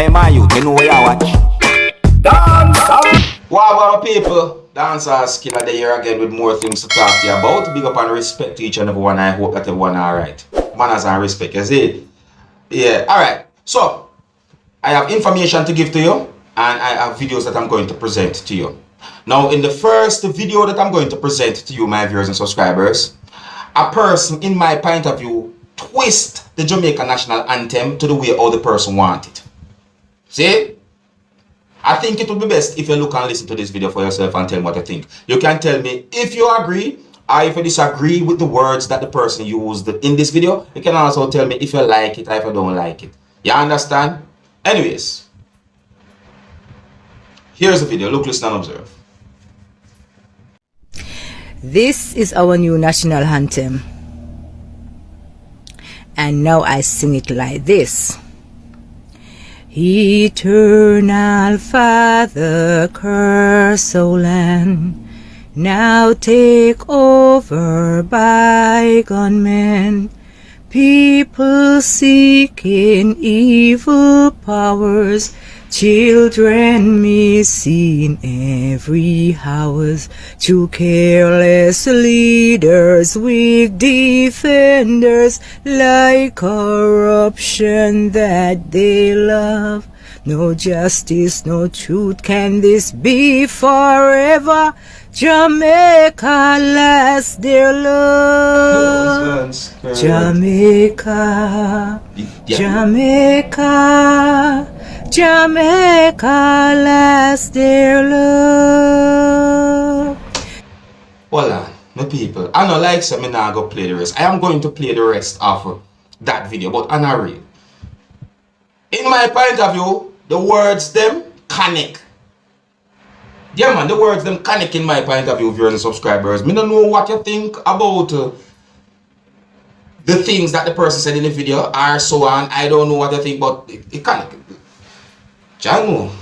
Hey man, you know where you watch. Dancehall. Wow, people. Dancehall skilla the here again with more things to talk to you about. Big up and respect to each and every one. I hope that everyone alright. Manners and respect, you see? Yeah, alright. So, I have information to give to you, and I have videos that I'm going to present to you. Now, in the first video that I'm going to present to you, my viewers and subscribers, a person, in my point of view, twist the Jamaican national anthem to the way all the person want it. See? I think it would be best if you look and listen to this video for yourself and tell me what you think. You can tell me if you agree or if you disagree with the words that the person used in this video. You can also tell me if you like it or if you don't like it. You understand? Anyways, here's the video. Look, listen and observe. This is our new national anthem. And now I sing it like this. Eternal Father, curse, O land, now take over bygone men. People seeking evil powers, children missing every hours, to careless leaders, weak defenders, like corruption that they love. No justice, no truth, can this be forever? Jamaica lost their love. Jamaica, Jamaica, Jamaica lost their love. Hold on, my people. I know like so me now go play the rest. I am going to play the rest of that video, but I'm not real. In my point of view, the words them connect. Yeah man, the words them connect in my point of view, viewers and subscribers. Me don't know what you think about the things that the person said in the video or so on. I don't know what you think, but it connect. Jango.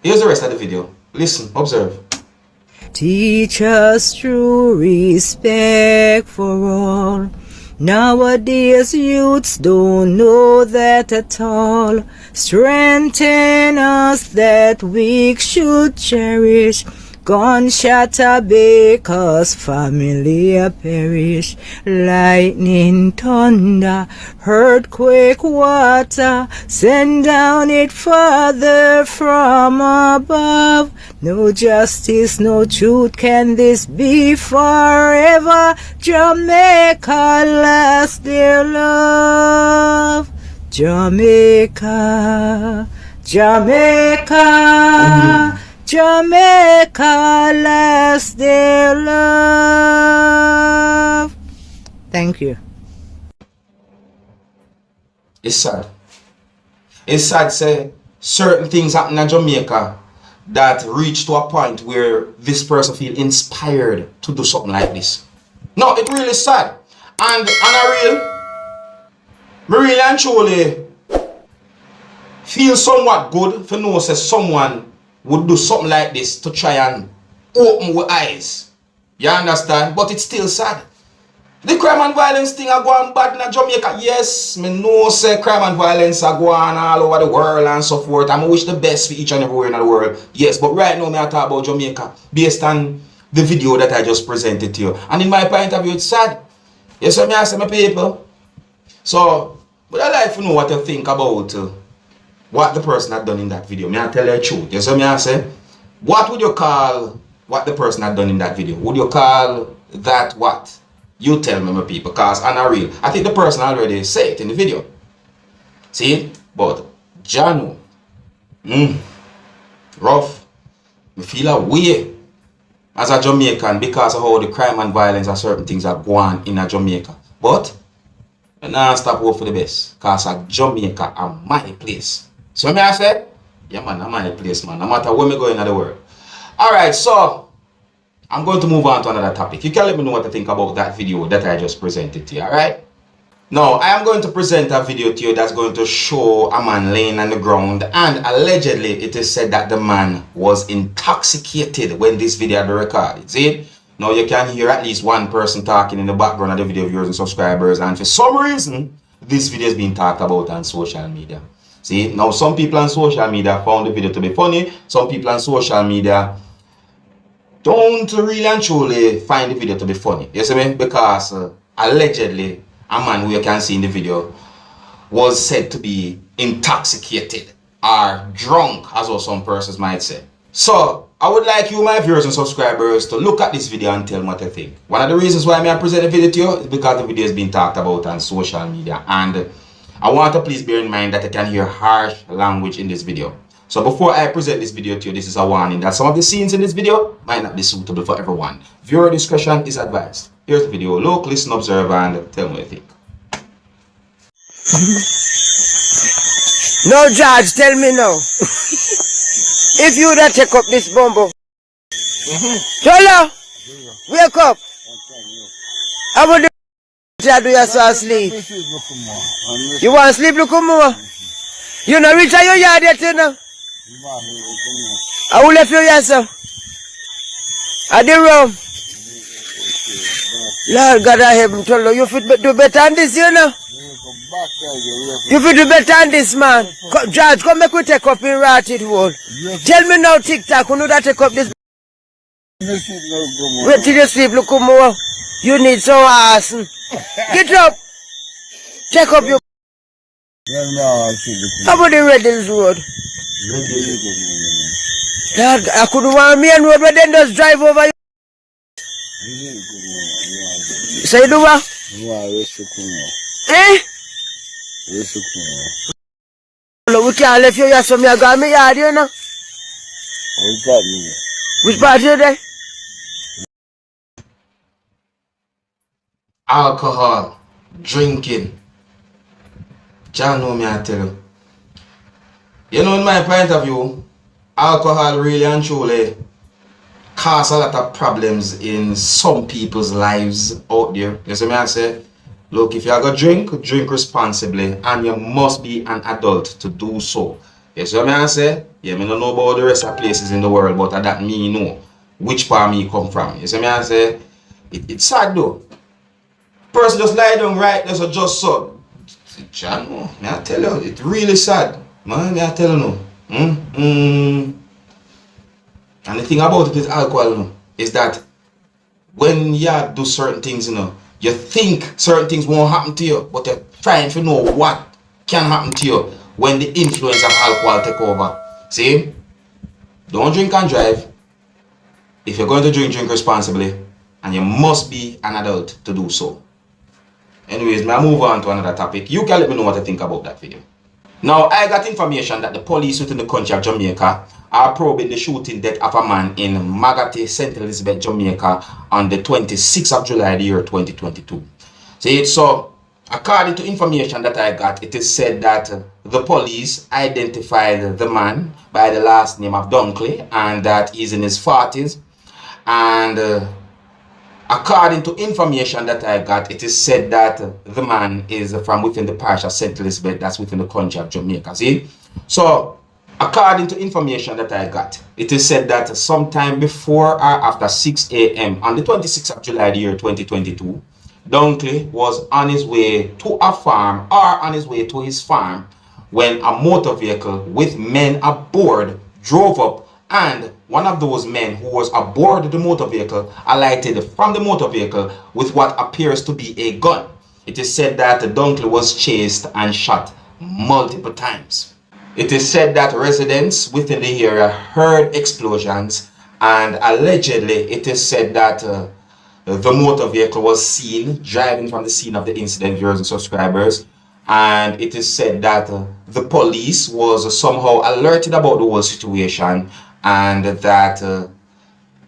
Here's the rest of the video. Listen, observe. Teach us true respect for all. Nowadays youths don't know that at all. Strengthen us that we should cherish. Gunshot a bakers, family a perish. Lightning, thunder, earthquake, water, send down it Father from above. No justice, no truth, can this be forever? Jamaica lost their love. Jamaica, Jamaica, Jamaica lost their love. Thank you. It's sad. It's sad to say certain things happen in Jamaica that reach to a point where this person feel inspired to do something like this. No, it really sad. And I really and truly feel somewhat good for know say someone would do something like this to try and open our eyes. You understand? But it's still sad. The crime and violence thing are going bad in Jamaica. Yes, me know say crime and violence are going all over the world and so forth. I wish the best for each and everywhere in the world. Yes, but right now me I talk about Jamaica based on the video that I just presented to you. And in my point of view, it's sad. Yes, so me I say my people. So, but I like to know what you think about what the person had done in that video. May I tell you the truth? You see me I say, what would you call what the person had done in that video? Would you call that what? You tell me, my people, because I'm not real. I think the person already said it in the video. See? But Jano, rough. Me feel a way as a Jamaican because of how the crime and violence and certain things are going in a Jamaica. But I now stop hope for the best. Because a Jamaica are my place. So me I say, yeah man, I'm my place, man. No matter where me go in the world. Alright, so I'm going to move on to another topic. You can let me know what you think about that video that I just presented to you, alright? Now, I am going to present a video to you that's going to show a man laying on the ground, and allegedly it is said that the man was intoxicated when this video had been recorded. See? Now you can hear at least one person talking in the background of the video, viewers and subscribers, and for some reason, this video is being talked about on social media. See, now some people on social media found the video to be funny. Some people on social media don't really and truly find the video to be funny. You see me? Because allegedly, a man who you can see in the video was said to be intoxicated or drunk, as well some persons might say. So, I would like you, my viewers and subscribers, to look at this video and tell me what you think. One of the reasons why I present the video to you is because the video is being talked about on social media, and I want to please bear in mind that you can hear harsh language in this video. So before I present this video to you, this is a warning that some of the scenes in this video might not be suitable for everyone. Viewer discretion is advised. Here's the video. Look, listen, observe, and tell me what you think. No, Judge, tell me now. If you would take up this bumbo. Chola, wake up. I would do you so asleep. You want to sleep, look more? You know, reach out your yard yet, you know? I will left you here, sir. At the room. Lord God, I have told you, you fit do better than this, you know? You fit do better than this, man. Judge, come make we take up in ratted hole. Tell me now, TikTok, who know that take up this? Wait till you sleep, look more. You need so awesome. Get up. Check up your... How about the Red Hills Road? Lord, I couldn't want me and road where then just drive over you. Say do what? Eh? Look, we can't leave you here, so I got me yard, you know? Which part you there? Alcohol, drinking. John know me, I tell you. You know, in my point of view, alcohol really and truly cause a lot of problems in some people's lives out there. You see me, I say, look, if you are going to drink responsibly, and you must be an adult to do so. You see me, I say, yeah, me don't know about the rest of places in the world, but that me know which part me come from. You see me, I say, it's sad though. Person just lie down right there, so just so. John, may I tell you, it's really sad. Man, may I tell you no. And the thing about it with alcohol, no, is that when you do certain things, you know, you think certain things won't happen to you, but you're trying to know what can happen to you when the influence of alcohol take over. See? Don't drink and drive. If you're going to drink, drink responsibly. And you must be an adult to do so. Anyways, may I move on to another topic. You can let me know what you think about that video. Now, I got information that the police within the country of Jamaica are probing the shooting death of a man in Magate, St. Elizabeth, Jamaica on the 26th of July, the year 2022. So, according to information that I got, it is said that the police identified the man by the last name of Dunkley, and that he's in his 40s. And according to information that I got, it is said that the man is from within the parish of St. Elizabeth, that's within the country of Jamaica. See? So, according to information that I got, it is said that sometime before or after 6 a.m. on the 26th of July, the year 2022, Dunkley was on his way to a farm or on his way to his farm when a motor vehicle with men aboard drove up, and one of those men who was aboard the motor vehicle alighted from the motor vehicle with what appears to be a gun. It is said that Dunkley was chased and shot multiple times. It is said that residents within the area heard explosions, and allegedly it is said that the motor vehicle was seen driving from the scene of the incident, viewers and subscribers, and it is said that the police was somehow alerted about the whole situation, and that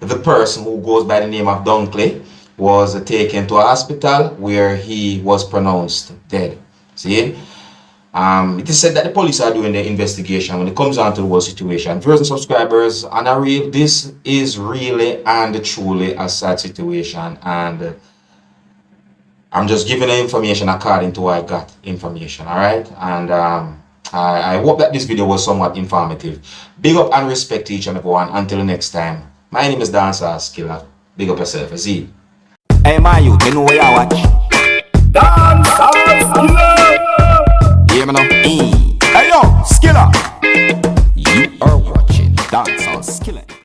the person who goes by the name of Dunkley was taken to a hospital where he was pronounced dead. See? It is said that the police are doing the investigation when it comes down to the whole situation. Viewers and subscribers, on a real, this is really and truly a sad situation, and I'm just giving the information according to what I got information, alright? And I hope that this video was somewhat informative. Big up and respect to each and everyone. Until next time, my name is Dancehall skilla. Big up yourself, see. Hey, my youth, you know what I watch? Dancehall skilla. hear me now? Hey yo, Skilla. You are watching Dancehall Skilla.